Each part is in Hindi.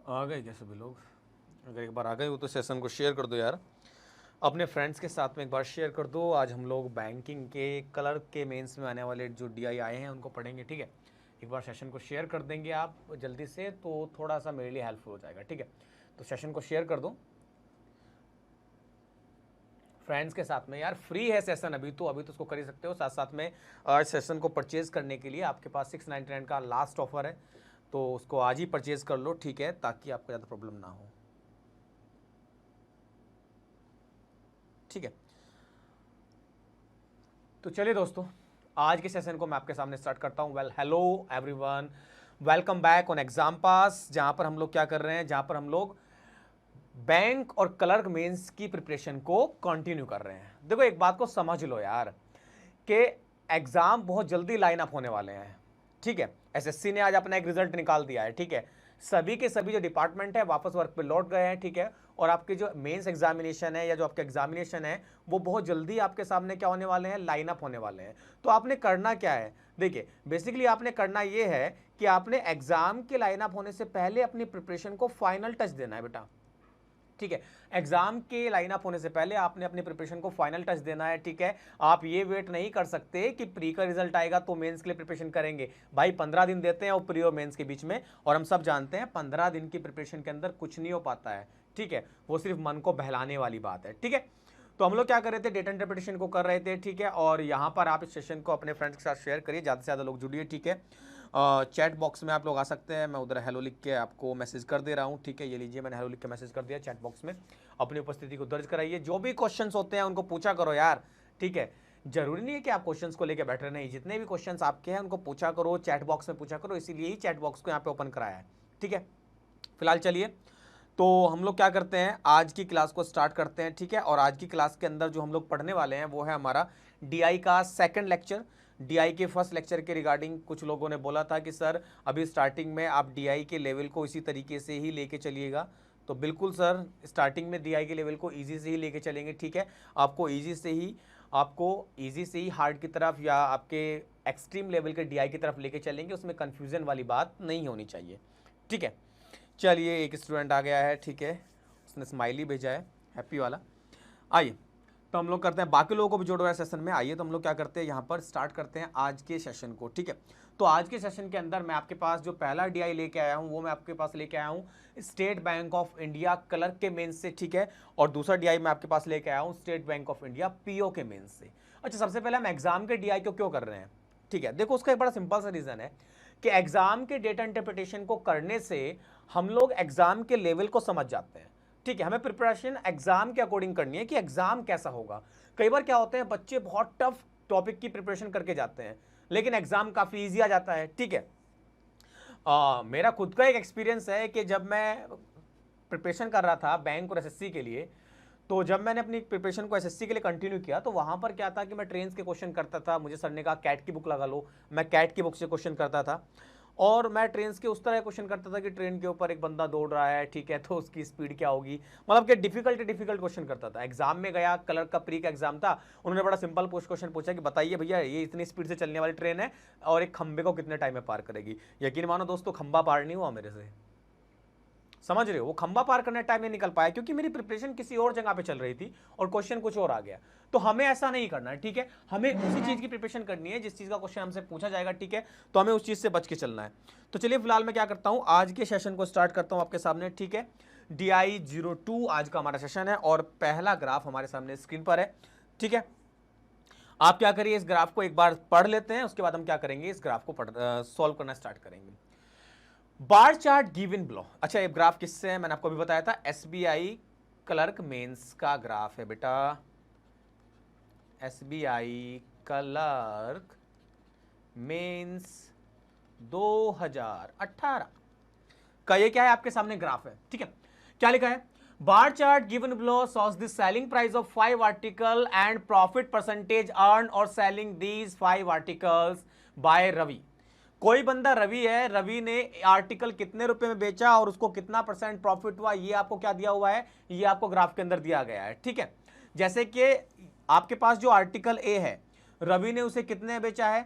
आ गए क्या सभी लोग? अगर एक बार आ गए हो तो सेशन को शेयर कर दो यार, अपने फ्रेंड्स के साथ में एक बार शेयर कर दो। आज हम लोग बैंकिंग के क्लर्क के मेंस में आने वाले जो डीआई आए हैं उनको पढ़ेंगे, ठीक है। एक बार सेशन को शेयर कर देंगे आप जल्दी से तो थोड़ा सा मेरे लिए हेल्पफुल हो जाएगा, ठीक है। तो सेशन को शेयर कर दो फ्रेंड्स के साथ में। यार फ्री है सेशन अभी तो उसको कर ही सकते हो। साथ साथ में आज सेशन को परचेज करने के लिए आपके पास 699 का लास्ट ऑफर है, तो उसको आज ही परचेज कर लो, ठीक है, ताकि आपको ज़्यादा प्रॉब्लम ना हो, ठीक है। तो चलिए दोस्तों, आज के सेशन को मैं आपके सामने स्टार्ट करता हूं। Well hello everyone, welcome back on exam पास, जहां पर हम लोग क्या कर रहे हैं, जहां पर हम लोग बैंक और क्लर्क मेंस की प्रिपरेशन को कंटिन्यू कर रहे हैं। देखो एक बात को समझ लो यार कि एग्जाम बहुत जल्दी लाइन अप होने वाले हैं, ठीक है। एसएससी ने आज अपना एक रिजल्ट निकाल दिया है, ठीक है। सभी के सभी जो डिपार्टमेंट है वापस वर्क पे लौट गए हैं, ठीक है। और आपके जो मेंस एग्जामिनेशन है या जो आपका एग्जामिनेशन है वो बहुत जल्दी आपके सामने क्या होने वाले हैं, लाइन अप होने वाले हैं। तो आपने करना क्या है, देखिए बेसिकली आपने करना ये है कि आपने एग्जाम के लाइन अप होने से पहले अपनी प्रिपरेशन को फाइनल टच देना है बेटा, ठीक है। एग्जाम के लाइन अप होने से पहले आपने अपनी प्रिपरेशन को फाइनल टच देना है, ठीक है। आप ये वेट नहीं कर सकते कि प्री का रिजल्ट आएगा तो मेंस के लिए प्रिपरेशन करेंगे। भाई 15 दिन देते हैं और प्री और मेंस के बीच में, और हम सब जानते हैं 15 दिन की प्रिपरेशन के अंदर कुछ नहीं हो पाता है, ठीक है। वो सिर्फ मन को बहलाने वाली बात है, ठीक है। तो हम लोग क्या कर रहे थे, डेटा इंटरप्रिटेशन को कर रहे थे, ठीक है। और यहाँ पर आप इस सेशन को अपने फ्रेंड्स के साथ शेयर करिए, ज़्यादा से ज़्यादा लोग जुड़िए, ठीक है। चैट बॉक्स में आप लोग आ सकते हैं, मैं उधर हेलो लिख के आपको मैसेज कर दे रहा हूँ, ठीक है। ये लीजिए, मैंने हेलो लिख के मैसेज कर दिया चैट बॉक्स में। अपनी उपस्थिति को दर्ज कराइए, जो भी क्वेश्चंस होते हैं उनको पूछा करो यार, ठीक है। जरूरी नहीं है कि आप क्वेश्चंस को लेकर बैठे नहीं, जितने भी क्वेश्चंस आपके हैं उनको पूछा करो, चैट बॉक्स में पूछा करो, इसीलिए ही चैट बॉक्स को यहाँ पे ओपन कराया है, ठीक है। फिलहाल चलिए, तो हम लोग क्या करते हैं, आज की क्लास को स्टार्ट करते हैं, ठीक है। और आज की क्लास के अंदर जो हम लोग पढ़ने वाले हैं वो है हमारा डीआई का सेकंड लेक्चर। डीआई के फर्स्ट लेक्चर के रिगार्डिंग कुछ लोगों ने बोला था कि सर अभी स्टार्टिंग में आप डीआई के लेवल को इसी तरीके से ही लेके चलिएगा, तो बिल्कुल सर, स्टार्टिंग में डीआई के लेवल को ईजी से ही लेके चलेंगे, ठीक है। आपको ईजी से ही हार्ड की तरफ या आपके एक्सट्रीम लेवल के डीआई की तरफ लेके चलेंगे, उसमें कन्फ्यूजन वाली बात नहीं होनी चाहिए, ठीक है। चलिए, एक स्टूडेंट आ गया है, ठीक है, उसने स्माइली भेजा है, हैप्पी वाला। आइए, तो हम लोग करते हैं, बाकी लोगों को भी जोड़ रहा है सेशन में। आइए तो हम लोग क्या करते हैं, यहाँ पर स्टार्ट करते हैं आज के सेशन को, ठीक है। तो आज के सेशन के अंदर मैं आपके पास जो पहला डीआई लेके आया हूँ वो मैं आपके पास लेके आया हूँ state bank of India clerk के मेंस से, ठीक है। और दूसरा डीआई मैं आपके पास लेके आया हूँ state bank of India PO के मेंस से। अच्छा, सबसे पहले हम एग्जाम के डीआई को क्यों कर रहे हैं, ठीक है। देखो उसका एक बड़ा सिंपल सा रीजन है कि एग्जाम के डेटा इंटरप्रिटेशन को करने से हम लोग एग्जाम के लेवल को समझ जाते हैं, ठीक है। हमें प्रिपरेशन एग्जाम के अकॉर्डिंग करनी है कि एग्जाम कैसा होगा। कई बार क्या होते हैं, बच्चे बहुत टफ टॉपिक की प्रिपरेशन करके जाते हैं लेकिन एग्जाम काफी इजी आ जाता है, ठीक है। मेरा खुद का एक एक्सपीरियंस है कि जब मैं प्रिपरेशन कर रहा था बैंक और एसएससी के लिए, तो जब मैंने अपनी प्रिपरेशन को एसएससी के लिए कंटिन्यू किया तो वहां पर क्या था कि मैं ट्रेन्स के क्वेश्चन करता था। मुझे सर ने कहा कैट की बुक लगा लो, मैं कैट की बुक से क्वेश्चन करता था। और मैं ट्रेन्स के उस तरह क्वेश्चन करता था कि ट्रेन के ऊपर एक बंदा दौड़ रहा है, ठीक है, तो उसकी स्पीड क्या होगी, मतलब कि डिफिकल्ट क्वेश्चन करता था। एग्जाम में गया, क्लर्क का प्री का एग्जाम था, उन्होंने बड़ा सिंपल क्वेश्चन पूछा कि बताइए भैया ये इतनी स्पीड से चलने वाली ट्रेन है और एक खंबे को कितने टाइम में पार करेगी। यकीन मानो दोस्तों, खंबा पार नहीं हुआ मेरे से, समझ रहे हो, वो खंबा पार करने टाइम नहीं निकल पाया क्योंकि मेरी प्रिपरेशन किसी और जगह पे चल रही थी और क्वेश्चन कुछ और आ गया। तो हमें ऐसा नहीं करना है, ठीक है। हमें उसी चीज की प्रिपरेशन करनी है जिस चीज का क्वेश्चन हमसे पूछा जाएगा, ठीक है। तो हमें उस चीज से बच के चलना है। तो चलिए फिलहाल मैं क्या करता हूं, आज के सेशन को स्टार्ट करता हूं आपके सामने, ठीक है। DI02 आज का हमारा सेशन है और पहला ग्राफ हमारे सामने स्क्रीन पर है, ठीक है। आप क्या करिए, इस ग्राफ को एक बार पढ़ लेते हैं, उसके बाद हम क्या करेंगे, इस ग्राफ को सॉल्व करना स्टार्ट करेंगे। बार चार्ट गिवन बिलो। अच्छा, ये ग्राफ किससे है, मैंने आपको अभी बताया था एसबीआई क्लर्क मेंस का ग्राफ है बेटा, एसबीआई क्लर्क मेंस 2018 का ये क्या है, आपके सामने ग्राफ है, ठीक है। क्या लिखा है, bar chart given below shows the selling price of 5 article and profit percentage earn और selling these 5 articles by Ravi. कोई बंदा रवि है, रवि ने आर्टिकल कितने रुपए में बेचा और उसको कितना परसेंट प्रॉफिट हुआ, ये आपको क्या दिया हुआ है, ये आपको ग्राफ के अंदर दिया गया है, ठीक है। जैसे कि आपके पास जो आर्टिकल ए है, रवि ने उसे कितने बेचा है,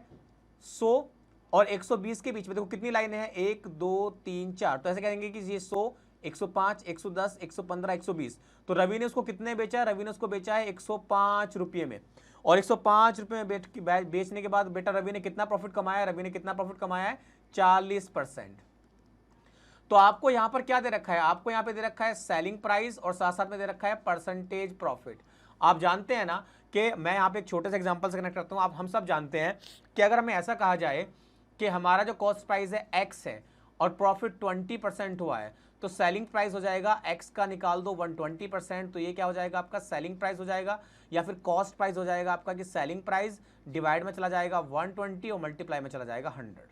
100 और 120 के बीच में। देखो कितनी लाइनें हैं, 1 2 3 4, तो ऐसे कहेंगे कि ये 100, 105, 110, 115, 120। तो रवि ने उसको कितने बेचा है? रवि ने उसको बेचा है 105 रुपये में। और 105 रुपये में बेचने के बाद बेटा रवि ने कितना प्रॉफिट कमाया है? रवि ने कितना प्रॉफिट कमाया है? 40%। तो आपको यहां पर क्या दे रखा है? आपको यहां पे दे रखा है सेलिंग प्राइस और साथ साथ में दे रखा है परसेंटेज प्रॉफिट। आप जानते हैं ना कि मैं यहां पे एक छोटे से एग्जांपल से कनेक्ट करता हूं। आप हम सब जानते हैं कि अगर हमें ऐसा कहा जाए कि हमारा जो कॉस्ट प्राइस है एक्स है और प्रॉफिट 20% हुआ है, तो सेलिंग प्राइस हो जाएगा एक्स का निकाल दो 120%, तो ये क्या हो जाएगा आपका? सेलिंग प्राइस हो जाएगा। या फिर कॉस्ट प्राइस हो जाएगा आपका कि सेलिंग प्राइस डिवाइड में चला जाएगा 120 और मल्टीप्लाई में चला जाएगा 100।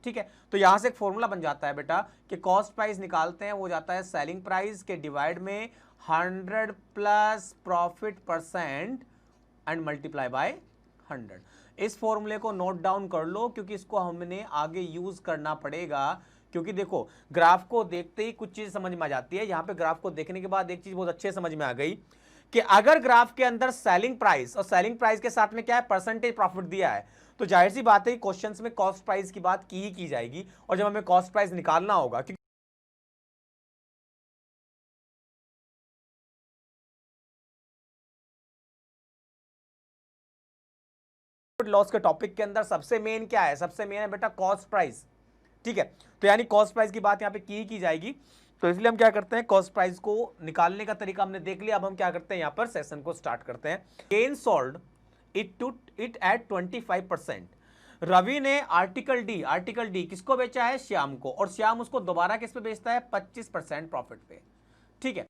ठीक है, तो यहां से एक फॉर्मूला बन जाता है बेटा कि कॉस्ट प्राइस निकालते हैं, वो जाता है सेलिंग प्राइस के डिवाइड में 100 plus profit percent and multiply by 100। इस फॉर्मूले को नोट डाउन कर लो क्योंकि इसको हमने आगे यूज करना पड़ेगा। क्योंकि देखो ग्राफ को देखते ही कुछ चीज समझ में आ जाती है। यहां पे ग्राफ को देखने के बाद एक चीज बहुत अच्छे समझ में आ गई कि अगर ग्राफ के अंदर सेलिंग प्राइस और सेलिंग प्राइस के साथ में क्या है? परसेंटेज प्रॉफिट दिया है, तो जाहिर सी बात है क्वेश्चंस में कॉस्ट प्राइस की बात की ही की जाएगी। और जब हमें कॉस्ट प्राइस निकालना होगा, क्योंकि लॉस के टॉपिक के अंदर सबसे मेन क्या है? सबसे मेन है बेटा कॉस्ट प्राइस। ठीक है, तो यानी कॉस्ट प्राइस की बात यहां पे की जाएगी। तो इसलिए हम क्या करते हैं? कॉस्ट प्राइस को निकालने का तरीका हमने देख लिया। अब हम क्या करते हैं? यहां पर सेशन को स्टार्ट करते हैं। Gain sold it at 25%। Ravi ने आर्टिकल डी किसको बेचा है? श्याम को। और श्याम उसको दोबारा किस पे बेचता है? 25% प्रॉफिट पे। ठीक है,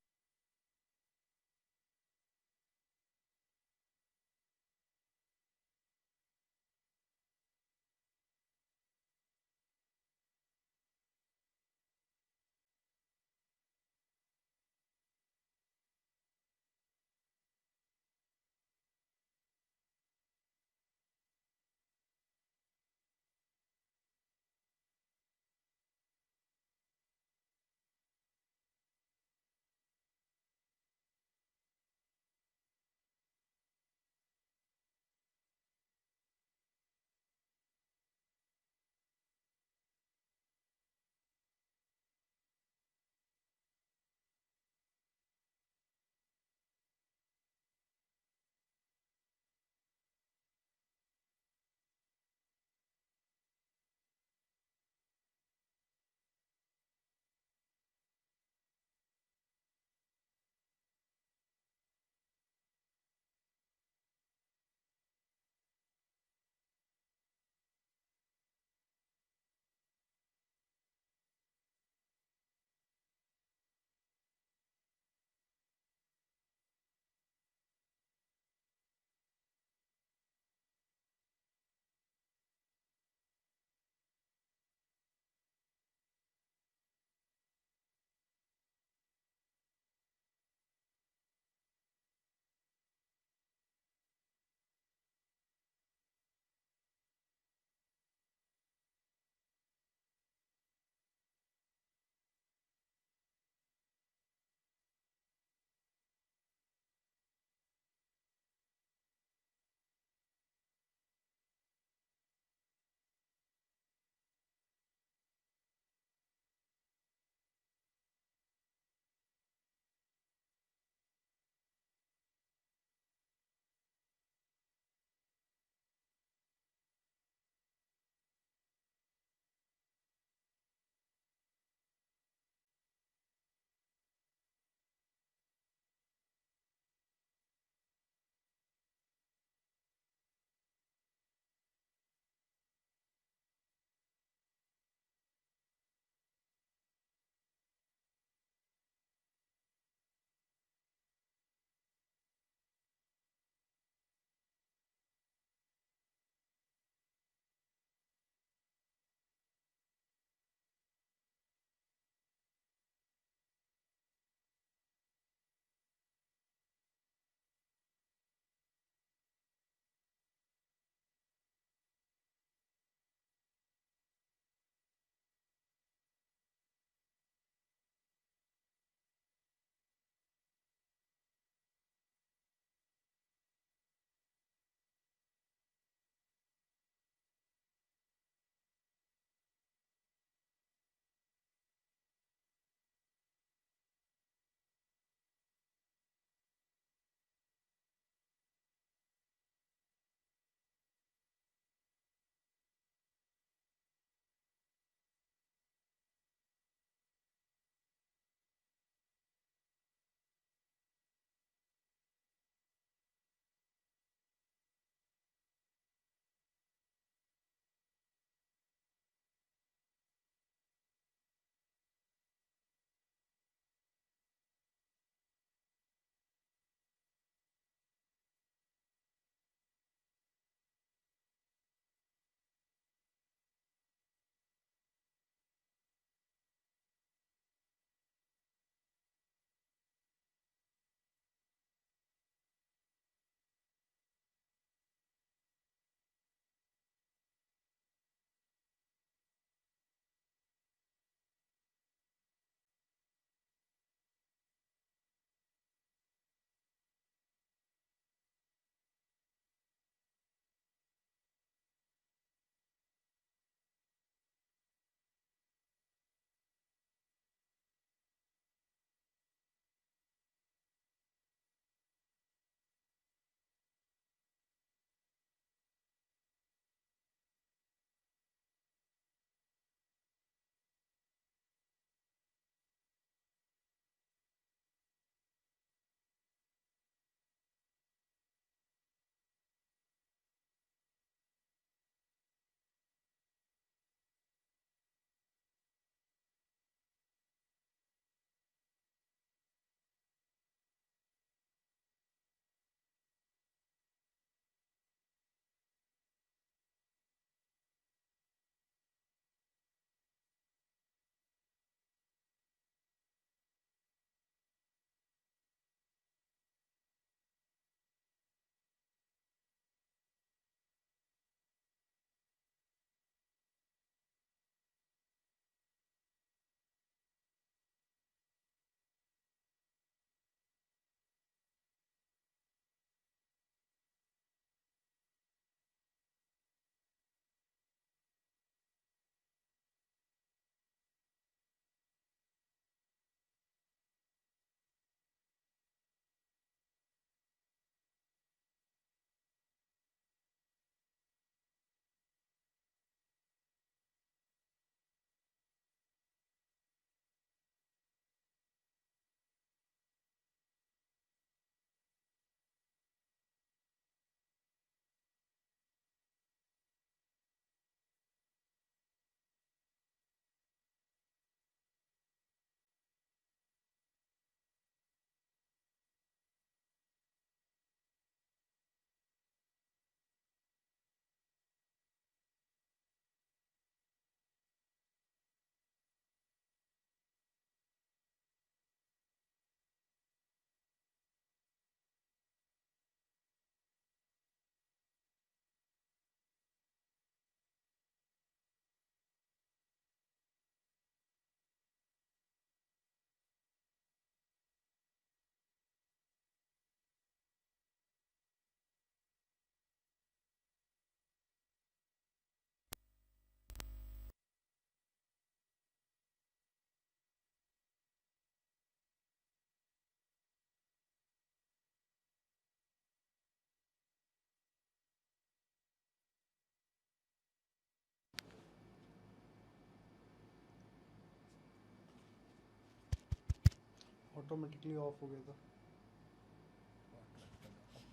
ऑटोमेटिकली ऑफ हो गया था।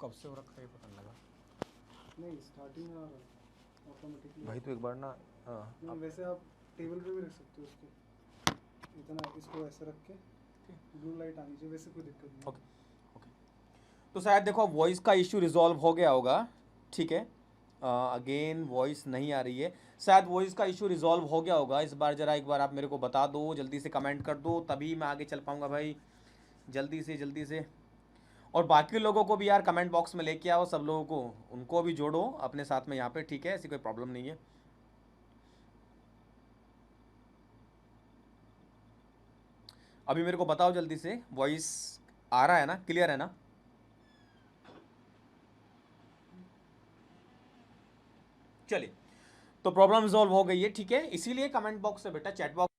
कब से हो रखा है पता नहीं लगा। नहीं स्टार्टिंग में आ रहा है ऑटोमेटिकली भाई तो एक बार ना नहीं वैसे आप टेबल पे भी रख सकते हो उसको, इतना इसको ऐसे रख के ब्लू लाइट आनी चाहिए, वैसे कोई दिक्कत नहीं। Okay okay. तो शायद देखो वॉइस का इश्यू रिजॉल्व हो गया होगा, ठीक है। अगेन वॉइस नहीं आ रही है, शायद वॉइस का इशू रिजॉल्व हो गया होगा। इस बार ज़रा एक बार आप मेरे को बता दो, जल्दी से कमेंट कर दो, तभी मैं आगे चल पाऊँगा भाई, जल्दी से जल्दी से। और बाकी लोगों को भी यार कमेंट बॉक्स में लेके आओ, सब लोगों को उनको भी जोड़ो अपने साथ में यहाँ पे, ठीक है, ऐसी कोई प्रॉब्लम नहीं है। अभी मेरे को बताओ जल्दी से, वॉइस आ रहा है ना, क्लियर है ना? चलिए, तो प्रॉब्लम रिजॉल्व हो गई है, ठीक है। इसीलिए कमेंट बॉक्स से बेटा चैट बॉक्स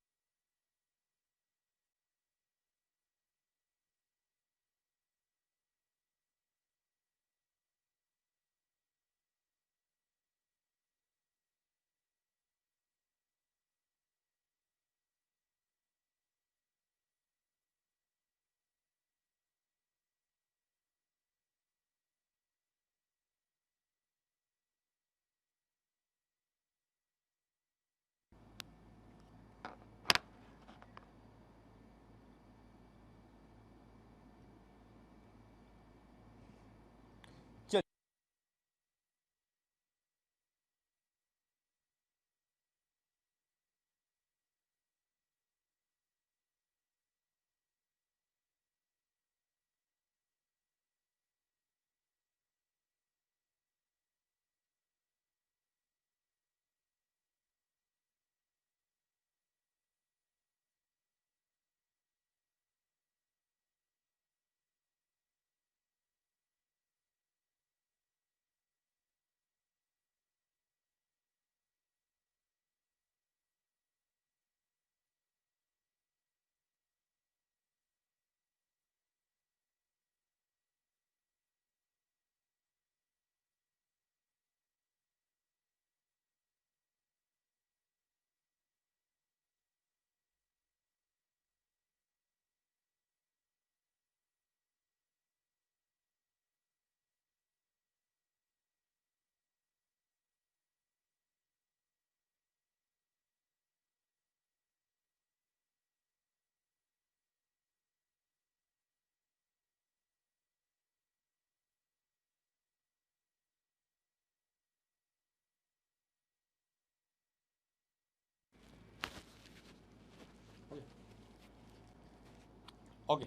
ओके।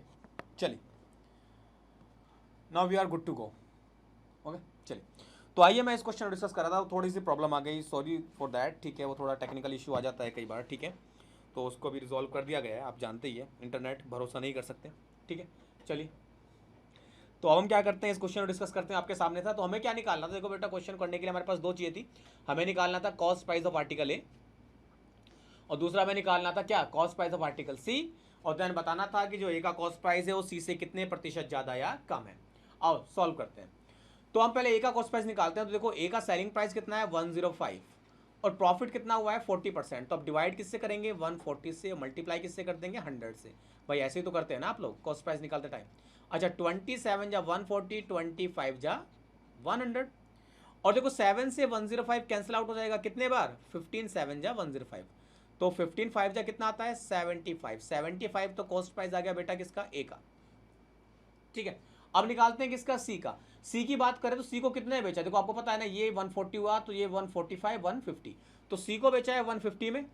चलिए, now we are good to go. Okay चलिए, तो आइए मैं इस क्वेश्चन डिस्कस कर रहा था, थोड़ी सी प्रॉब्लम आ गई, सॉरी फॉर दैट, ठीक है। वो थोड़ा टेक्निकल इशू आ जाता है कई बार, ठीक है, तो उसको भी रिजॉल्व कर दिया गया है। आप जानते ही है, इंटरनेट भरोसा नहीं कर सकते, ठीक है। चलिए, तो अब हम क्या करते हैं, इस क्वेश्चन को डिस्कस करते हैं। आपके सामने था, तो हमें क्या निकालना था? देखो बेटा, क्वेश्चन करने के लिए हमारे पास दो चाहिए थी। हमें निकालना था कॉस्ट प्राइस ऑफ आर्टिकल ए, और दूसरा हमें निकालना था क्या? कॉस्ट प्राइस ऑफ आर्टिकल सी। और देन बताना था कि जो ए का कॉस्ट प्राइस है वो सी से कितने प्रतिशत ज़्यादा या कम है। आओ सॉल्व करते हैं। तो हम पहले ए का कॉस्ट प्राइस निकालते हैं। तो देखो ए का सेलिंग प्राइस कितना है? 105, और प्रॉफिट कितना हुआ है? 40%। तो अब डिवाइड किससे करेंगे? 140 से, मल्टीप्लाई किससे कर देंगे? 100 से। भाई ऐसे ही तो करते हैं ना आप लोग कॉस्ट प्राइस निकालते टाइम। अच्छा, 27 जा 140, 25 जा 100। और देखो 7 से 105 कैंसिल आउट हो जाएगा कितने बार? 15 7 जा 105। तो 15 5 जा कितना आता है? 75। 75 तो कॉस्ट प्राइस आ गया बेटा किसका? ए का, ठीक है। अब निकालते हैं किसका? सी का। सी की बात करें तो सी को कितने बेचा? देखो आपको पता है ना, ये 140 हुआ तो ये 145 150, तो सी को बेचा है 150 में।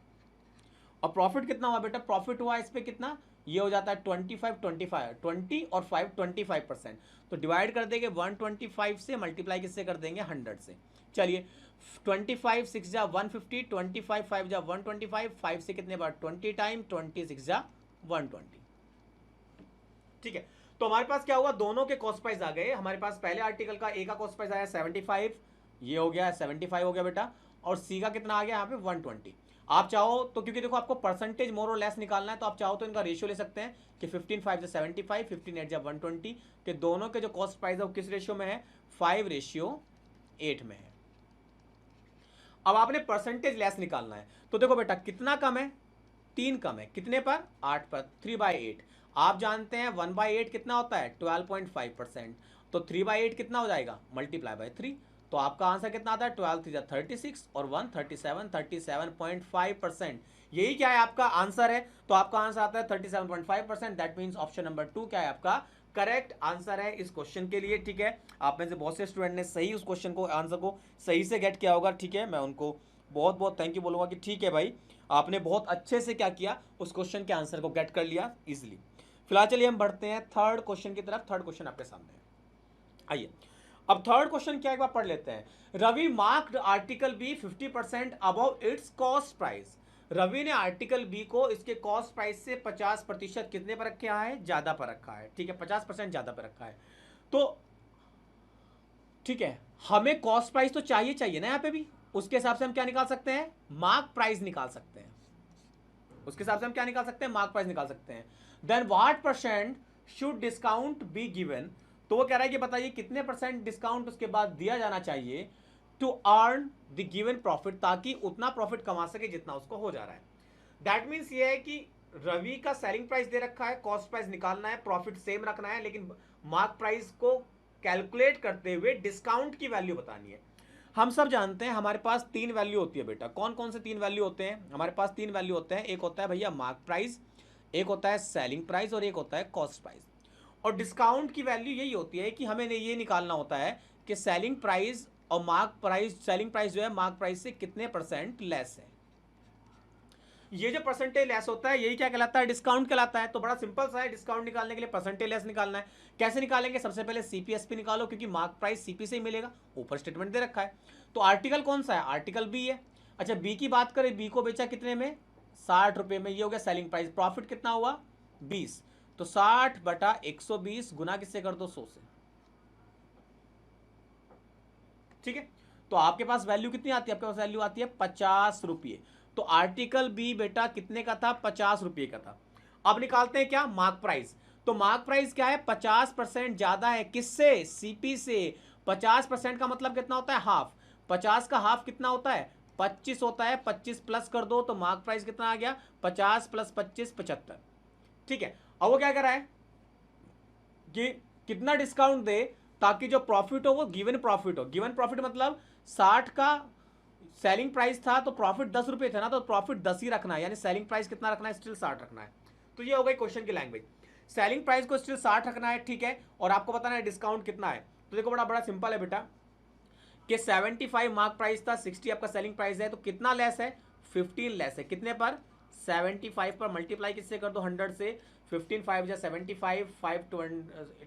और प्रॉफिट कितना हुआ बेटा? प्रॉफिट हुआ इस पे कितना? ये हो जाता है 25 25 20 और 5 25%। तो डिवाइड कर देंगे 125 से, मल्टीप्लाई किससे कर देंगे? 100 से। चलिए, 25 6 जा 150, 25 5 जा 125, 5 से कितने बार? 20 टाइम, 26 जा 120, ठीक है। तो हमारे पास क्या हुआ? दोनों के कॉस्ट प्राइस आ गए हमारे पास। पहले आर्टिकल का ए का कॉस्ट प्राइस आया 75, ये हो गया 75 हो गया बेटा। और सी का कितना आ गया यहाँ पे? 120। आप चाहो तो, क्योंकि देखो आपको परसेंटेज मोर और लेस निकालना है, तो आप चाहो तो इनका रेशियो ले सकते हैं कि 15 5 जा 75, 15 8 जा 120, कि दोनों के जो कॉस्ट प्राइस है वो किस रेशियो में है? 5:8 में है। अब आपने परसेंटेज लेस निकालना है, तो देखो बेटा कितना कम है? 3 कम है, कितने पर? 8 पर, 3/8। आप जानते हैं 1/8 कितना होता है? 12.5%। तो 3/8 कितना हो जाएगा? Multiply by 3। तो आपका आंसर कितना आता है? 12 3 36 और 1 37, 37.5%। यही क्या है आपका आंसर है। तो आपका आंसर आता है 37.5%। दैट मीन्स ऑप्शन नंबर 2 क्या है आपका? करेक्ट आंसर है इस क्वेश्चन के लिए। ठीक है, आप में से बहुत से स्टूडेंट ने सही उस क्वेश्चन को, आंसर को सही से गेट किया होगा। ठीक है, मैं उनको बहुत बहुत थैंक यू बोलूंगा कि ठीक है भाई, आपने बहुत अच्छे से क्या किया, उस क्वेश्चन के आंसर को गेट कर लिया इजिली। फिलहाल चलिए हम बढ़ते हैं थर्ड क्वेश्चन की तरफ। थर्ड क्वेश्चन आपके सामने है, आइए अब थर्ड क्वेश्चन क्या एक बार पढ़ लेते हैं। Ravi marked article B 50% above its cost price. Ravi ने आर्टिकल बी को इसके कॉस्ट प्राइस से 50% कितने पर रखा है? ज्यादा पर रखा है। ठीक है, 50% ज्यादा पर रखा है। तो ठीक है, हमें कॉस्ट प्राइस तो चाहिए चाहिए ना यहाँ पे भी। उसके हिसाब से हम क्या निकाल सकते हैं? मार्क प्राइस निकाल सकते हैं। उसके हिसाब से हम क्या निकाल सकते हैं? मार्क प्राइस निकाल सकते हैं। Then what percent should discount be given. तो वो कह रहा है कि बताइए कितने परसेंट डिस्काउंट उसके बाद दिया जाना चाहिए to earn the given profit, ताकि उतना प्रॉफिट कमा सके जितना उसको हो जा रहा है। दैट मीन्स ये है कि रवि का सेलिंग प्राइस दे रखा है, कॉस्ट प्राइस निकालना है, प्रॉफिट सेम रखना है, लेकिन मार्क प्राइस को कैलकुलेट करते हुए डिस्काउंट की वैल्यू बतानी है। हम सब जानते हैं हमारे पास 3 वैल्यू होती है बेटा। कौन कौन से 3 वैल्यू होते हैं? हमारे पास 3 वैल्यू होते हैं। एक होता है भैया मार्क प्राइस, एक होता है सेलिंग प्राइस और एक होता है कॉस्ट प्राइस। और डिस्काउंट की वैल्यू यही होती है कि हमें ये निकालना होता है कि सेलिंग प्राइस और मार्क प्राइस, सेलिंग प्राइस जो है मार्क प्राइस से कितने परसेंट लेस है। ये जो परसेंटेज लेस होता है यही क्या कहलाता है? डिस्काउंट कहलाता है। तो बड़ा सिंपल सा है, डिस्काउंट निकालने के लिए परसेंटेज लेस निकालना है। कैसे निकालेंगे? सबसे पहले सीपीएसपी निकालो, क्योंकि मार्क प्राइस सीपी से ही मिलेगा, ऊपर स्टेटमेंट दे रखा है। तो आर्टिकल कौन सा है? आर्टिकल बी है। अच्छा, बी की बात करें, बी को बेचा कितने में? 60 रुपये में। ये हो गया सेलिंग प्राइस। प्रॉफिट कितना हुआ? 20। तो 60/120 गुना किससे कर दो? 100 से। ठीक है, तो आपके पास वैल्यू कितनी आती है? आपके पास वैल्यू आती है 50 रुपये। तो आर्टिकल बी बेटा कितने का था? 50 रुपये का था। अब निकालते हैं क्या? Mark price. तो मार्क प्राइस क्या है? 50% ज्यादा है। किससे? सीपी से। 50% का मतलब कितना होता है? हाफ। 50 का हाफ कितना होता है? 25 होता है। 25 प्लस कर दो तो मार्क प्राइस कितना आ गया? 50 + 25 75। ठीक है, अब वो क्या कर रहा है कि कितना डिस्काउंट दे ताकि जो प्रॉफिट हो वो गिवन प्रॉफिट हो। गिवन प्रॉफिट मतलब 60 का सेलिंग प्राइस था तो प्रॉफिट 10 रुपये था ना, तो प्रॉफिट 10 ही रखना है, यानी सेलिंग प्राइस कितना रखना है? स्टिल 60 रखना है। तो ये हो गई क्वेश्चन की लैंग्वेज। सेलिंग प्राइस को स्टिल 60 रखना है, ठीक है, और आपको बताना है डिस्काउंट कितना है। तो देखो बड़ा बड़ा सिंपल है बेटा कि 75 मार्क प्राइस था, 60 आपका सेलिंग प्राइस है, तो कितना लेस है? 15 लेस है। कितने पर? 75 पर। मल्टीप्लाई किससे कर दो? 100 से। 15 5 या 75, 5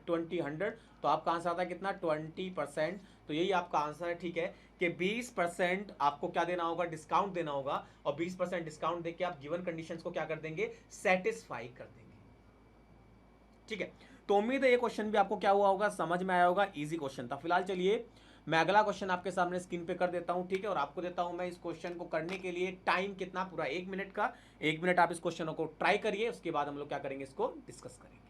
20 100, तो आपका आंसर आता है कितना? 20%। तो यही आपका आंसर है। ठीक है, कि 20% आपको क्या देना होगा? डिस्काउंट देना होगा, और 20% डिस्काउंट देके आप गिवन कंडीशंस को क्या कर देंगे? सेटिस्फाई कर देंगे। ठीक है, तो उम्मीद है ये क्वेश्चन भी आपको क्या हुआ होगा? समझ में आया होगा। इजी क्वेश्चन था। फिलहाल चलिए मैं अगला क्वेश्चन आपके सामने स्क्रीन पे कर देता हूं। ठीक है, और आपको देता हूं मैं इस क्वेश्चन को करने के लिए टाइम कितना? पूरा 1 मिनट का। 1 मिनट आप इस क्वेश्चन को ट्राई करिए, उसके बाद हम लोग क्या करेंगे? इसको डिस्कस करेंगे।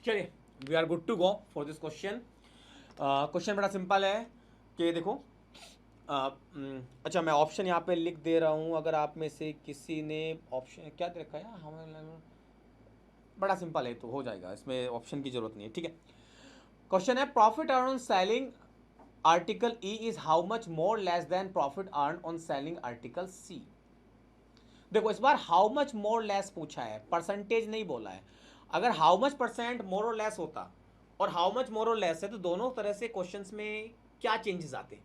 चलिए, we are good to go for this question. Question बड़ा सिंपल है कि देखो, अच्छा मैं ऑप्शन यहाँ पे लिख दे रहा हूँ। अगर आप में से किसी ने ऑप्शन क्या दे रखा है? हमें बड़ा सिंपल है, तो हो जाएगा, इसमें ऑप्शन की जरूरत नहीं है। ठीक है, क्वेश्चन है profit earn on selling article E is how much more less than profit earn on selling article C. देखो इस बार हाउ मच मोर लेस पूछा है, परसेंटेज नहीं बोला है। अगर हाउ मच परसेंट मोर और लेस होता और हाउ मच मोर और लेस है तो दोनों तरह से क्वेश्चंस में क्या चेंजेस आते।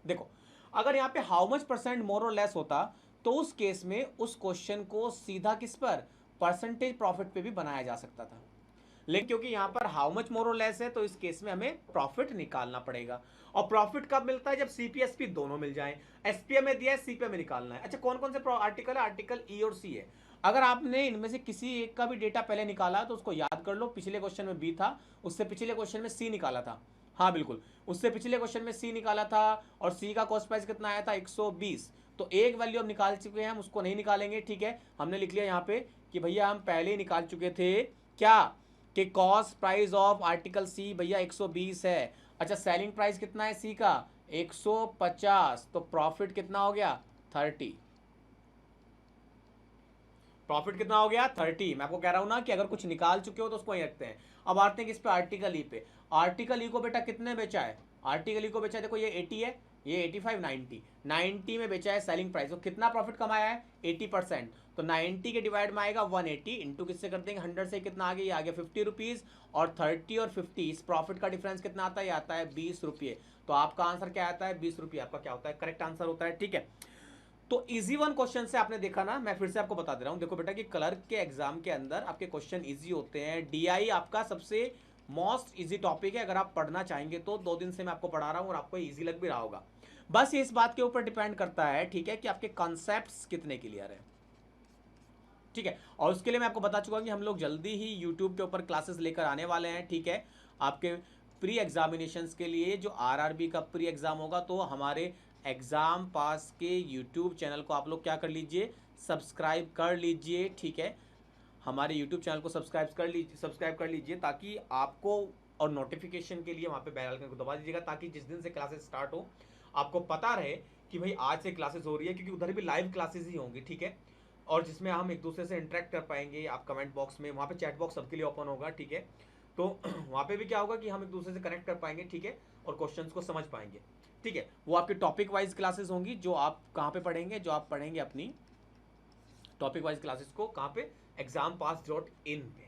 देखो अगर यहाँ पे हाउ मच परसेंट मोर और लेस होता तो उस केस में उस क्वेश्चन को सीधा किस पर, परसेंटेज प्रॉफिट पे भी बनाया जा सकता था। लेकिन क्योंकि यहाँ पर हाउ मच मोर और लेस है तो इस केस में हमें प्रॉफिट निकालना पड़ेगा। और प्रॉफिट कब मिलता है, जब सीपीएसपी दोनों मिल जाए। एसपीएम में दिया है, सीपीएम में निकालना है। अच्छा कौन कौन से आर्टिकल है, आर्टिकल ई और सी है। अगर आपने इनमें से किसी एक का भी डेटा पहले निकाला तो उसको याद कर लो, पिछले क्वेश्चन में बी था, उससे पिछले क्वेश्चन में सी निकाला था। हाँ बिल्कुल, उससे पिछले क्वेश्चन में सी निकाला था और सी का कॉस्ट प्राइस कितना आया था 120। तो एक वैल्यू हम निकाल चुके हैं, हम उसको नहीं निकालेंगे। ठीक है, हमने लिख लिया यहाँ पे कि भैया हम पहले ही निकाल चुके थे क्या, कि कॉस्ट प्राइस ऑफ आर्टिकल सी भैया 120 है। अच्छा सेलिंग प्राइस कितना है सी का 150, तो प्रॉफिट कितना हो गया 30। प्रॉफिट कितना हो गया 30। मैं आपको कह रहा हूं ना कि अगर कुछ निकाल चुके हो तो उसको वहीं रखते हैं। अब आते हैं किस पे, आर्टिकल ई पे। आर्टिकल ई को बेटा कितने बेचा है, आर्टिकल ई को बेचा है, देखो ये 80 है, ये 85, 90 में बेचा है सेलिंग प्राइस। तो कितना प्रॉफिट कमाया है 80%। तो 90 के डिवाइड में आएगा 180 इंटू किससे कर देंगे 100 से, कितना आ गया, ये आ गया 50 रुपीज। और 30 और 50 इस प्रॉफिट का डिफरेंस कितना आता है, आता है 20 रुपये। तो आपका आंसर क्या आता है 20 रुपये, आपका क्या होता है करेक्ट आंसर होता है। ठीक है, तो इजी वन क्वेश्चन से आपने देखा ना, मैं फिर से आपको बता दे रहा हूं। देखो बेटा कि क्लर्क के एग्जाम के अंदर आपके क्वेश्चन इजी होते हैं। डीआई आपका सबसे मोस्ट इजी टॉपिक है। अगर आप पढ़ना चाहेंगे तो 2 दिन से मैं आपको पढ़ा रहा हूं और आपको इजी लग भी रहा होगा। बस ये इस बात के ऊपर डिपेंड करता है, ठीक है, कि आपके कॉन्सेप्ट्स कितने क्लियर है। ठीक है, और उसके लिए मैं आपको बता चुका कि हम लोग जल्दी ही यूट्यूब के ऊपर क्लासेस लेकर आने वाले हैं। ठीक है, आपके प्री एग्जामिनेशंस के लिए जो आरआरबी का प्री एग्जाम होगा, तो हमारे एग्जाम पास के यूट्यूब चैनल को आप लोग क्या कर लीजिए, सब्सक्राइब कर लीजिए। ठीक है, हमारे यूट्यूब चैनल को सब्सक्राइब कर लीजिए ताकि आपको, और नोटिफिकेशन के लिए वहाँ पे बेल आइकन को दबा दीजिएगा ताकि जिस दिन से क्लासेस स्टार्ट हो आपको पता रहे कि भाई आज से क्लासेस हो रही है, क्योंकि उधर भी लाइव क्लासेस ही होंगी। ठीक है, और जिसमें हम एक दूसरे से इंटरेक्ट कर पाएंगे। आप कमेंट बॉक्स में, वहाँ पे चैट बॉक्स सबके लिए ओपन होगा। ठीक है, तो वहाँ पे भी क्या होगा कि हम एक दूसरे से कनेक्ट कर पाएंगे। ठीक है, और क्वेश्चंस को समझ पाएंगे। ठीक है, वो आपकी टॉपिक वाइज क्लासेस होंगी जो आप कहाँ पे पढ़ेंगे, जो आप पढ़ेंगे अपनी टॉपिक वाइज क्लासेस को कहाँ पे, exampass.in पे।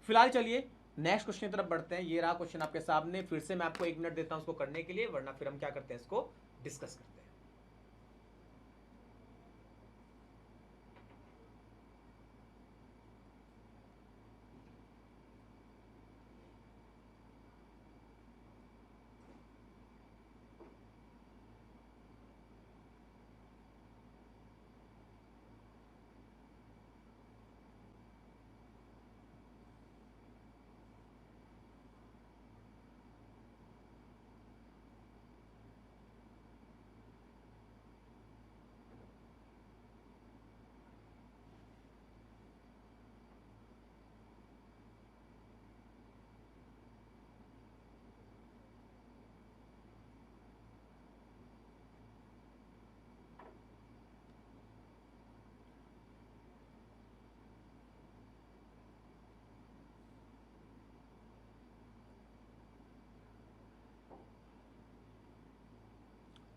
फिलहाल चलिए नेक्स्ट क्वेश्चन की तरफ बढ़ते हैं। ये रहा क्वेश्चन आपके सामने, फिर से मैं आपको 1 मिनट देता हूँ इसको करने के लिए, वरना फिर हम क्या करते हैं इसको डिस्कस करते हैं।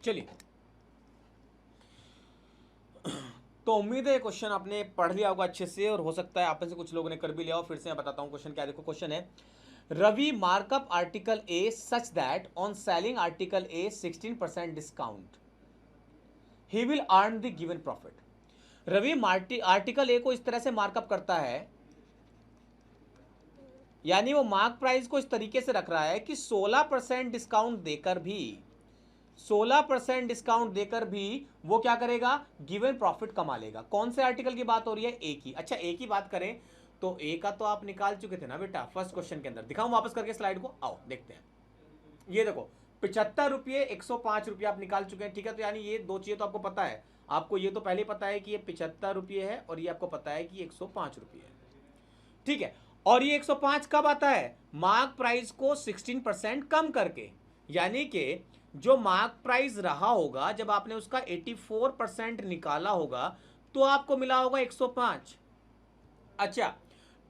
चलिए, तो उम्मीद है क्वेश्चन आपने पढ़ लिया होगा अच्छे से, और हो सकता है आप में से कुछ लोगों ने कर भी लिया हो। फिर से मैं बताता हूँ क्वेश्चन क्या। देखो क्वेश्चन है, Ravi markup article A such that on selling article A 16% discount he will earn the given profit. Ravi article A को इस तरह से मार्कअप करता है, यानी वो मार्क प्राइस को इस तरीके से रख रहा है कि 16% डिस्काउंट देकर भी, 16% डिस्काउंट देकर भी वो क्या करेगा, गिवन प्रॉफिट कमा लेगा। कौन से आर्टिकल की बात हो रही है, ए की। अच्छा ए की बात करें तो ए का तो आप निकाल चुके थे ना बेटा फर्स्ट क्वेश्चन के अंदर। दिखाऊं वापस करके स्लाइड को, आओ देखते हैं। ये देखो 75 रुपये 105 रुपये आप निकाल चुके हैं। ठीक है, तो यानी ये 2 चीजें तो आपको पता है। आपको ये तो पहले पता है कि ये 75 रुपये है और ये आपको पता है कि 105 रुपये है। ठीक है, और ये 105 कब आता है, मार्क प्राइस को 16% कम करके। यानी कि जो मार्क प्राइस रहा होगा जब आपने उसका 84% निकाला होगा तो आपको मिला होगा 105। अच्छा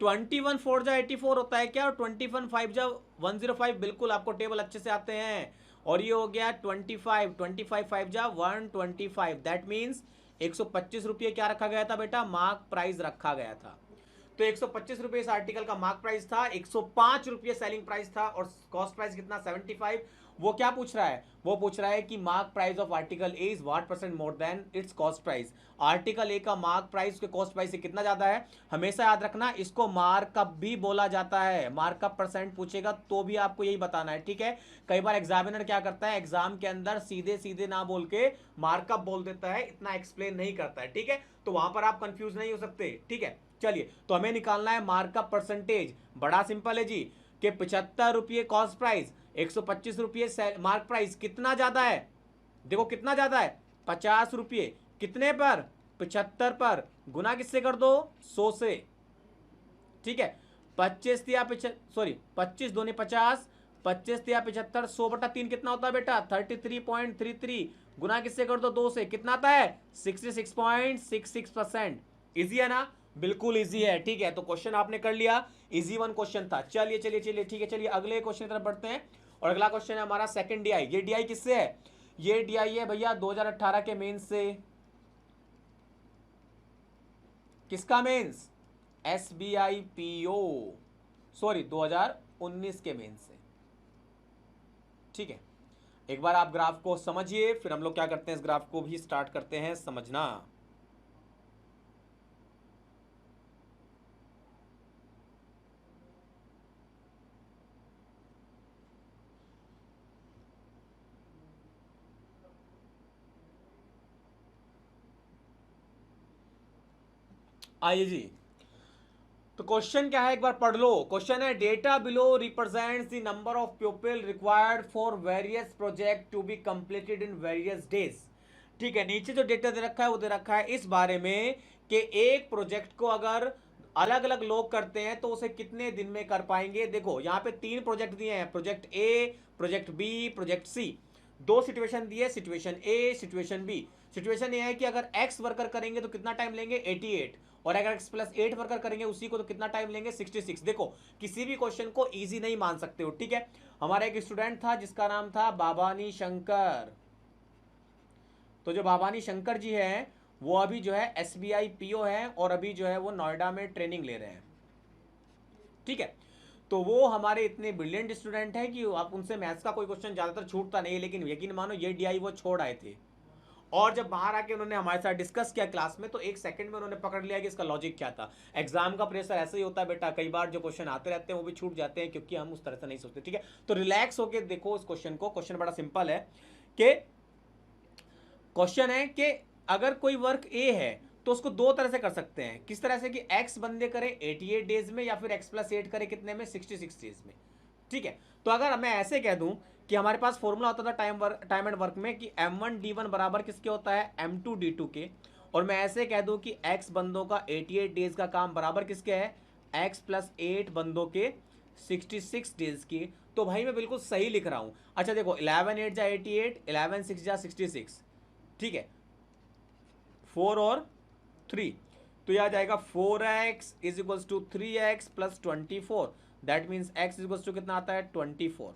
21 4 जा 84 होता है क्या, और 21 5 जा 105, बिल्कुल आपको टेबल अच्छे से आते हैं। और ये हो गया 25 5 जा 125, दैट मीन्स 125 रुपये क्या रखा गया था बेटा, मार्क प्राइस रखा गया था। तो 125 रुपये इस आर्टिकल का मार्क प्राइस था, 105 रुपये सेलिंग प्राइस था और कॉस्ट प्राइस कितना 75। वो क्या पूछ रहा है, वो पूछ रहा है कि mark price of article A is what percent more than its cost price. Article A का मार्क प्राइस उसके कॉस्ट प्राइस से कितना ज्यादा है। हमेशा याद रखना इसको मार्कअप भी बोला जाता है, मार्कअप परसेंट पूछेगा तो भी आपको यही बताना है, ठीक है। कई बार एग्जामिनर क्या करता है, एग्जाम के अंदर सीधे सीधे ना बोल के मार्कअप बोल देता है, इतना एक्सप्लेन नहीं करता है, ठीक है। तो वहां पर आप कंफ्यूज नहीं हो सकते, ठीक है। चलिए, तो हमें निकालना है मार्कअप परसेंटेज। बड़ा सिंपल है जी, कि 75 रुपये कॉस्ट प्राइस, 125 रुपये मार्क प्राइस, कितना ज्यादा है, देखो कितना ज्यादा है, 50 रुपये, कितने पर, 75 पर, गुना किससे कर दो, 100 से, ठीक है। 25 दिया 25 दूनी 50, 25 दिया 75, 100/3 कितना होता है बेटा, 33.33, गुना किससे कर दो, 2 से, कितना आता है, 66.66%। इजी है ना, बिल्कुल इजी है, ठीक है। तो क्वेश्चन आपने कर लिया, इजी वन क्वेश्चन था। चलिए चलिए चलिए, ठीक है, चलिए अगले क्वेश्चन की तरफ बढ़ते हैं। और अगला क्वेश्चन है हमारा सेकंड डीआई। ये डीआई किससे है, ये डीआई है भैया 2018 के मेंस से। किसका मेंस, एसबीआई पीओ, सॉरी 2019 के मेंस से, ठीक है। एक बार आप ग्राफ को समझिए, फिर हम लोग क्या करते हैं, इस ग्राफ को भी स्टार्ट करते हैं समझना। आइए जी, तो क्वेश्चन क्या है एक बार पढ़ लो। क्वेश्चन है data below represents the number of people required for various project to be completed in various days, ठीक है। नीचे जो डेटा दे रखा है वो दे रखा है इस बारे में कि एक प्रोजेक्ट को अगर अलग अलग लोग करते हैं तो उसे कितने दिन में कर पाएंगे। देखो यहाँ पे 3 प्रोजेक्ट दिए हैं, project A, project B, project C. 2 situation दिए, situation A, situation B. Situation ये है कि अगर एक्स वर्कर करेंगे तो कितना टाइम लेंगे, 88, और अगर x+8 वर्कर करेंगे उसी को तो कितना टाइम लेंगे, 66। देखो किसी भी क्वेश्चन को इजी नहीं मान सकते हो, ठीक है। हमारा एक स्टूडेंट था जिसका नाम था बाबानी शंकर। तो जो बाबानी शंकर जी हैं वो अभी जो है एसबीआई पीओ है और अभी जो है वो नोएडा में ट्रेनिंग ले रहे हैं, ठीक है। तो वो हमारे इतने ब्रिलियंट स्टूडेंट हैं कि आप उनसे मैथ्स का कोई क्वेश्चन ज्यादातर छूटता नहीं है, लेकिन यकीन मानो ये डीआई वो छोड़ आए थे। और जब बाहर आके उन्होंने हमारे साथ डिस्कस किया क्लास में तो एक सेकंड में उन्होंने पकड़ लिया कि इसका लॉजिक क्या था। एग्जाम का प्रेशर ऐसे ही होता है बेटा, कई बार जो क्वेश्चन आते रहते हैं वो भी छूट जाते हैं क्योंकि हम उस तरह से नहीं सोचते, ठीक है। तो रिलैक्स होके देखो इस क्वेश्चन को। क्वेश्चन बड़ा सिंपल है कि क्वेश्चन है कि अगर कोई वर्क ए है तो उसको 2 तरह से कर सकते हैं। किस तरह से कि x बंदे करें 88 डेज में या फिर x+8 करें कितने में, 66 डेज में, ठीक है। तो अगर मैं ऐसे कह दूं कि हमारे पास फॉर्मूला होता था टाइम एंड वर्क में कि m1d1 बराबर किसके होता है, m2d2 के, और मैं ऐसे कह दूं कि x बंदों का 88 डेज का काम बराबर किसके है, x+8 बंदों के 66 डेज की। तो भाई मैं बिल्कुल सही लिख रहा हूं। अच्छा देखो 11 8 जा 88, 11 6 जा 66, ठीक है, 4 और 3, तो यह आ जाएगा 4x is equals to 3x plus 24, that means x is equals to कितना आता है, 24।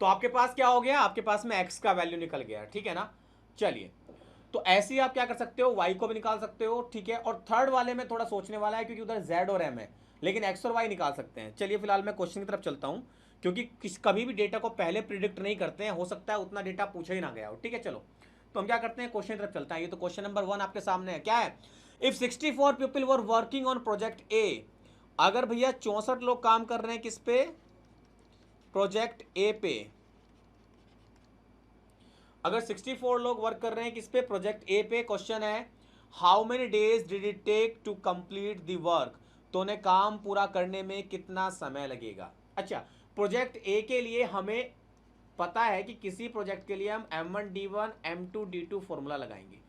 तो आपके पास क्या हो गया, आपके पास में x का वैल्यू निकल गया, ठीक है ना। चलिए, तो ऐसे ही आप क्या कर सकते हो, y को भी निकाल सकते हो, ठीक है। और थर्ड वाले में थोड़ा सोचने वाला है क्योंकि उधर z और m है, लेकिन x और y निकाल सकते हैं। चलिए फिलहाल मैं क्वेश्चन की तरफ चलता हूं क्योंकि कभी भी डेटा को पहले प्रिडिक्ट नहीं करते हैं, हो सकता है उतना डेटा पूछा ही ना गया हो, ठीक है। चलो तो हम क्या करते हैं, क्वेश्चन की तरफ चलते हैं। ये तो क्वेश्चन नंबर 1 आपके सामने है, क्या है, if 64 people were working on project A, अगर भैया 64 लोग काम कर रहे हैं किस पे, प्रोजेक्ट ए पे, अगर 64 लोग वर्क कर रहे हैं किस पे, प्रोजेक्ट ए पे। क्वेश्चन है how many days did it take to complete the work, तो उन्हें काम पूरा करने में कितना समय लगेगा। अच्छा, प्रोजेक्ट ए के लिए हमें पता है कि किसी प्रोजेक्ट के लिए हम m1d1 m2d2 फॉर्मूला लगाएंगे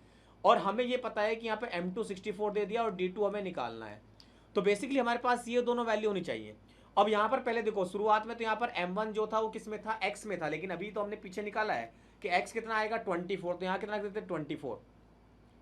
और हमें ये पता है कि यहाँ पे m2 64 दे दिया और d2 हमें निकालना है। तो बेसिकली हमारे पास ये दोनों वैल्यू होनी चाहिए। अब यहाँ पर पहले देखो शुरुआत में तो यहाँ पर m1 जो था वो किस में था, x में था, लेकिन अभी तो हमने पीछे निकाला है कि x कितना आएगा 24, तो यहाँ कितना देते 24,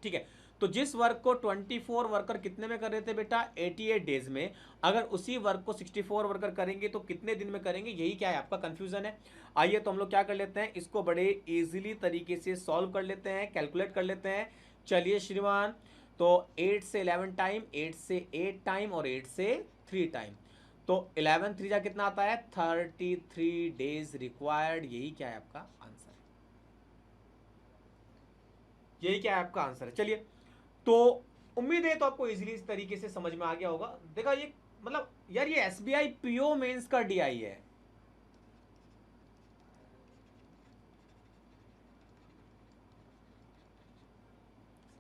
ठीक है। तो जिस वर्क को 24 वर्कर कितने में कर रहे थे बेटा, 88 डेज में, अगर उसी वर्क को 64 वर्कर करेंगे तो कितने दिन में करेंगे, यही क्या है आपका कंफ्यूजन है। आइए तो हम लोग क्या कर लेते हैं, इसको बड़े इजीली तरीके से सॉल्व कर लेते हैं, कैलकुलेट कर लेते हैं। चलिए श्रीमान, तो 8 से 11 टाइम, 8 से 8 टाइम और 8 से 3 टाइम, तो 11 3 जा कितना आता है, 33 डेज रिक्वायर्ड। यही क्या है आपका आंसर, यही क्या है आपका आंसर है। चलिए, तो उम्मीद है तो आपको इजीली इस तरीके से समझ में आ गया होगा। देखा ये मतलब यार, ये एसबीआई पीओ मेंस का डीआई है,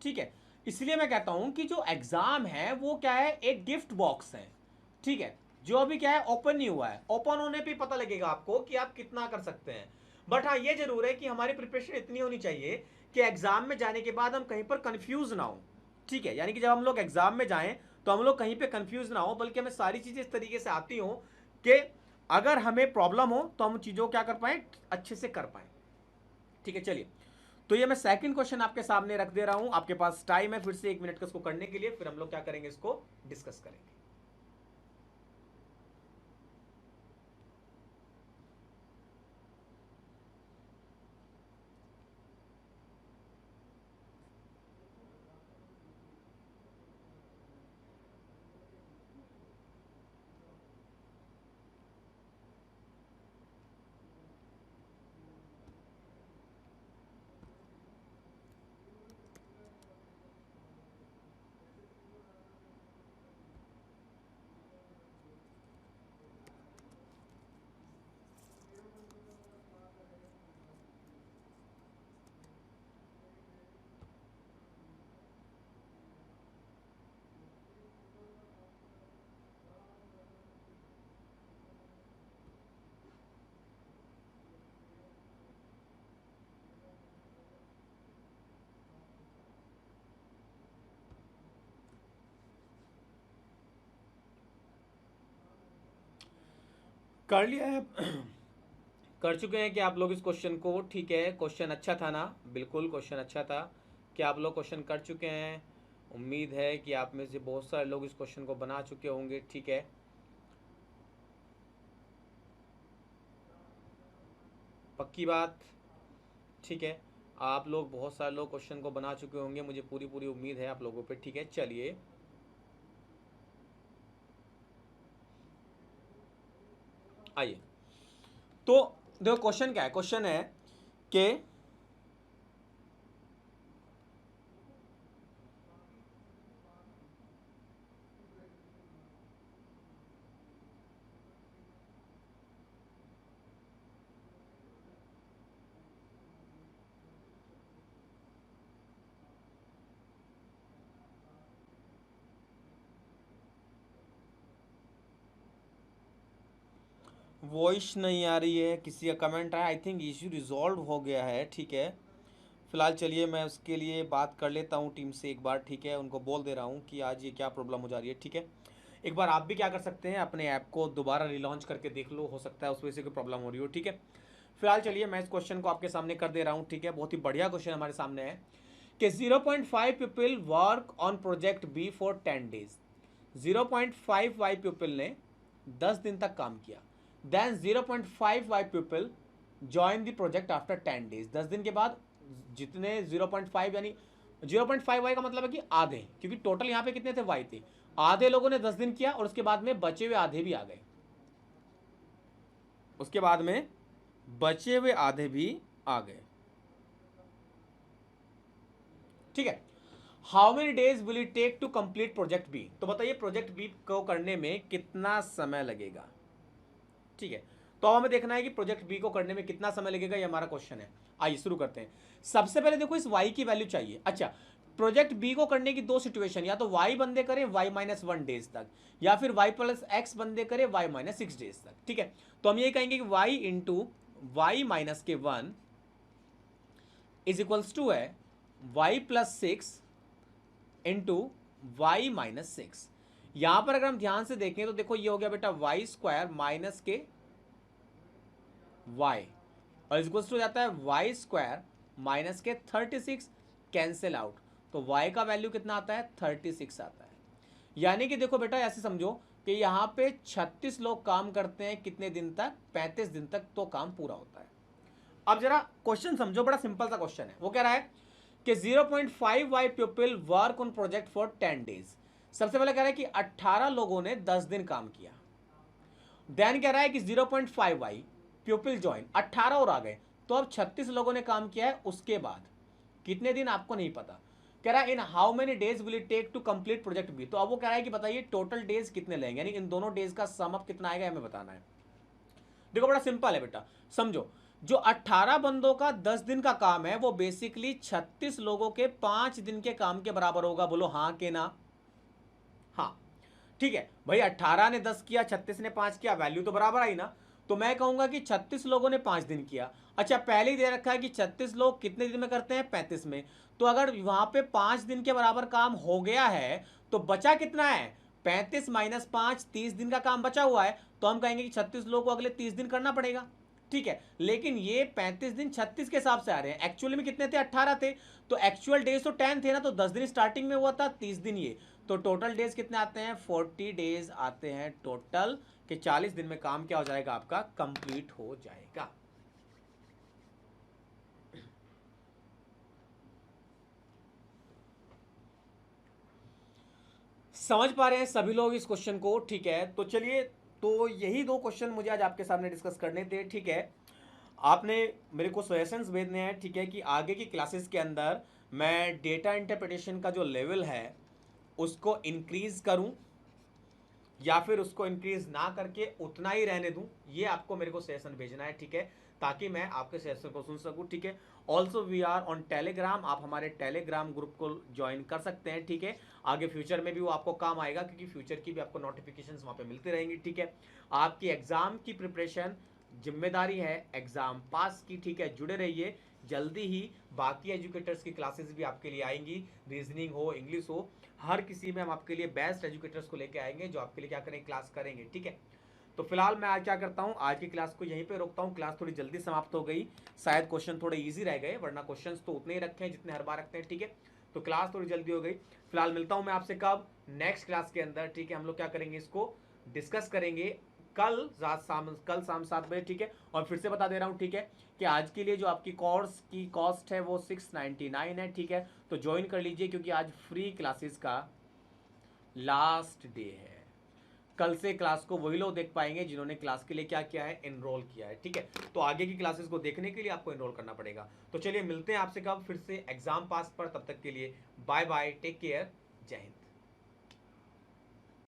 ठीक है। इसलिए मैं कहता हूं कि जो एग्जाम है वो क्या है, एक गिफ्ट बॉक्स है, ठीक है, जो अभी क्या है ओपन नहीं हुआ है। ओपन होने पे पता लगेगा आपको कि आप कितना कर सकते हैं। बट हाँ, ये जरूर है कि हमारी प्रिपरेशन इतनी होनी चाहिए कि एग्जाम में जाने के बाद हम कहीं पर कंफ्यूज ना हो, ठीक है। यानी कि जब हम लोग एग्जाम में जाएं तो हम लोग कहीं पे कंफ्यूज ना हो, बल्कि हमें सारी चीजें इस तरीके से आती हो कि अगर हमें प्रॉब्लम हो तो हम चीजों को क्या कर पाए, अच्छे से कर पाए, ठीक है। चलिए, तो ये मैं सेकंड क्वेश्चन आपके सामने रख दे रहा हूं, आपके पास टाइम है फिर से 1 मिनट का इसको करने के लिए, फिर हम लोग क्या करेंगे, इसको डिस्कस करेंगे। कर लिया है कर चुके हैं कि आप लोग इस क्वेश्चन को, ठीक है। क्वेश्चन अच्छा था ना, बिल्कुल क्वेश्चन अच्छा था। क्या आप लोग क्वेश्चन कर चुके हैं? उम्मीद है कि आप में से बहुत सारे लोग इस क्वेश्चन को बना चुके होंगे, ठीक है। पक्की बात, ठीक है। आप लोग बहुत सारे लोग क्वेश्चन को बना चुके होंगे, मुझे पूरी पूरी उम्मीद है आप लोगों पे, ठीक है। चलिए, आइए, तो देखो क्वेश्चन क्या है, क्वेश्चन है कि वॉइस नहीं आ रही है, किसी का कमेंट आया, आई थिंक इशू रिजॉल्व हो गया है, ठीक है। फिलहाल चलिए मैं उसके लिए बात कर लेता हूँ टीम से एक बार, ठीक है। उनको बोल दे रहा हूँ कि आज ये क्या प्रॉब्लम हो जा रही है, ठीक है। एक बार आप भी क्या कर सकते हैं, अपने ऐप को दोबारा रिलॉन्च करके देख लो, हो सकता है उस वजह से कोई प्रॉब्लम हो रही हो, ठीक है। फिलहाल चलिए मैं इस क्वेश्चन को आपके सामने कर दे रहा हूँ, ठीक है। बहुत ही बढ़िया क्वेश्चन हमारे सामने है कि 0.5 people work on project B for 10 days. 0.5 Y people ने 10 दिन तक काम किया। Then 0.5 Y people join the project after 10 days. 10 दिन के बाद जितने 0.5 यानी 0.5 वाई का मतलब है कि आधे, क्योंकि टोटल यहाँ पे कितने थे, वाई थे। आधे लोगों ने 10 दिन किया और उसके बाद में बचे हुए आधे भी आ गए, उसके बाद में बचे हुए आधे भी आ गए, ठीक है। How many days will it take to complete project B. तो बताइए प्रोजेक्ट बी को करने में कितना समय लगेगा, ठीक है। तो हमें देखना है कि प्रोजेक्ट बी को करने में कितना समय लगेगा, ये हमारा क्वेश्चन है। आइए शुरू करते हैं। सबसे पहले देखो इस y की वैल्यू चाहिए। अच्छा, प्रोजेक्ट बी को करने की दो सिचुएशन, या तो y बंदे करें y-1 डेज तक, या फिर y+x बंदे करें y-6 डेज तक, ठीक है। तो हम ये कहेंगे कि y into y-1 is equals to है y+6 इंटू y-6। यहां पर अगर हम ध्यान से देखें तो देखो ये हो गया बेटा y² माइनस के y, और इक्वल्स टू जाता है y² माइनस के 36, कैंसिल आउट। तो y का वैल्यू कितना आता है 36 आता है। यानी कि देखो बेटा ऐसे समझो कि यहाँ पे 36 लोग काम करते हैं कितने दिन तक, 35 दिन तक तो काम पूरा होता है। अब जरा क्वेश्चन समझो, बड़ा सिंपल सा क्वेश्चन है। वो कह रहा है कि 0.5 Y people work on project for 10 days. सबसे पहले कह रहा है कि 18 लोगों ने 10 दिन काम किया। देन कह रहा है कि 0.5 वाई पीपल ज्वाइन, 18 और आ गए, तो अब 36 लोगों ने काम किया है, उसके बाद कितने दिन आपको नहीं पता। कह रहा है in how many days will it take to complete project B. तो अब वो कह रहा है कि बताइए टोटल डेज कितने लेंगे, यानी इन दोनों डेज का सम अप कितना आएगा हमें बताना है। देखो बड़ा सिंपल है बेटा, समझो जो 18 बंदों का 10 दिन का काम है वो बेसिकली 36 लोगों के 5 दिन के काम के बराबर होगा। बोलो हाँ के ना? हाँ, ठीक है भाई, 18 ने 10 किया, 36 ने 5 किया, वैल्यू तो बराबर आई ना। तो मैं कहूंगा कि 36 लोगों ने 5 दिन किया। अच्छा, पहले ही दे रखा है कि 36 लोग कितने दिन में करते हैं, 35 में। तो अगर वहां पे 5 दिन के बराबर काम हो गया है तो बचा कितना है, 35 माइनस 5, 30 दिन का काम बचा हुआ है। तो हम कहेंगे कि 36 लोगों को अगले 30 दिन करना पड़ेगा। ठीक है, लेकिन ये 35 दिन 36 के हिसाब से आ रहे हैं, एक्चुअली में कितने थे, 18 थे। तो एक्चुअल डेज तो 10 थे ना, तो 10 दिन स्टार्टिंग में हुआ था, 30 दिन ये। तो टोटल डेज कितने आते हैं, 40 डेज आते हैं टोटल, कि 40 दिन में काम क्या हो जाएगा आपका, कंप्लीट हो जाएगा। समझ पा रहे हैं सभी लोग इस क्वेश्चन को? ठीक है, तो चलिए, तो यही दो क्वेश्चन मुझे आज आपके सामने डिस्कस करने थे। ठीक है, आपने मेरे को सजेशंस भेजने हैं, ठीक है, कि आगे की क्लासेस के अंदर मैं डेटा इंटरप्रिटेशन का जो लेवल है उसको इंक्रीज करूं या फिर उसको इंक्रीज ना करके उतना ही रहने दूं, ये आपको मेरे को सजेशन भेजना है। ठीक है, ताकि मैं आपके सजेशन को सुन सकूं। ठीक है, also we are on Telegram, आप हमारे टेलीग्राम ग्रुप को ज्वाइन कर सकते हैं। ठीक है, आगे फ्यूचर में भी वो आपको काम आएगा, क्योंकि फ्यूचर की भी आपको नोटिफिकेशंस वहाँ पे मिलती रहेंगी। ठीक है, आपकी एग्जाम की प्रिपरेशन जिम्मेदारी है एग्जाम पास की। ठीक है, जुड़े रहिए, जल्दी ही बाकी एजुकेटर्स की क्लासेस भी आपके लिए आएंगी, रीजनिंग हो, इंग्लिश हो, हर किसी में हम आपके लिए बेस्ट एजुकेटर्स को लेके आएंगे जो आपके लिए क्या करेंगे, क्लास करेंगे। ठीक है, तो फिलहाल मैं आज क्या करता हूँ, आज की क्लास को यहीं पे रोकता हूँ। क्लास थोड़ी जल्दी समाप्त हो गई, शायद क्वेश्चन थोड़े इजी रह गए, वरना क्वेश्चंस तो उतने ही रखे हैं जितने हर बार रखते हैं। ठीक है, तो क्लास थोड़ी जल्दी हो गई। फिलहाल मिलता हूँ मैं आपसे कब, नेक्स्ट क्लास के अंदर। ठीक है, हम लोग क्या करेंगे, इसको डिस्कस करेंगे कल शाम 7 बजे। ठीक है, और फिर से बता दे रहा हूँ, ठीक है, कि आज के लिए जो आपकी कोर्स की कॉस्ट है वो 699 है। ठीक है, तो ज्वाइन कर लीजिए, क्योंकि आज फ्री क्लासेस का लास्ट डे है। कल से क्लास को वही लोग देख पाएंगे जिन्होंने क्लास के लिए क्या किया है, एनरोल किया है। ठीक है, तो आगे की क्लासेस को देखने के लिए आपको एनरोल करना पड़ेगा। तो चलिए मिलते हैं आपसे कब, फिर से एग्जाम पास पर। तब तक के लिए बाय बाय, टेक केयर, जय हिंद।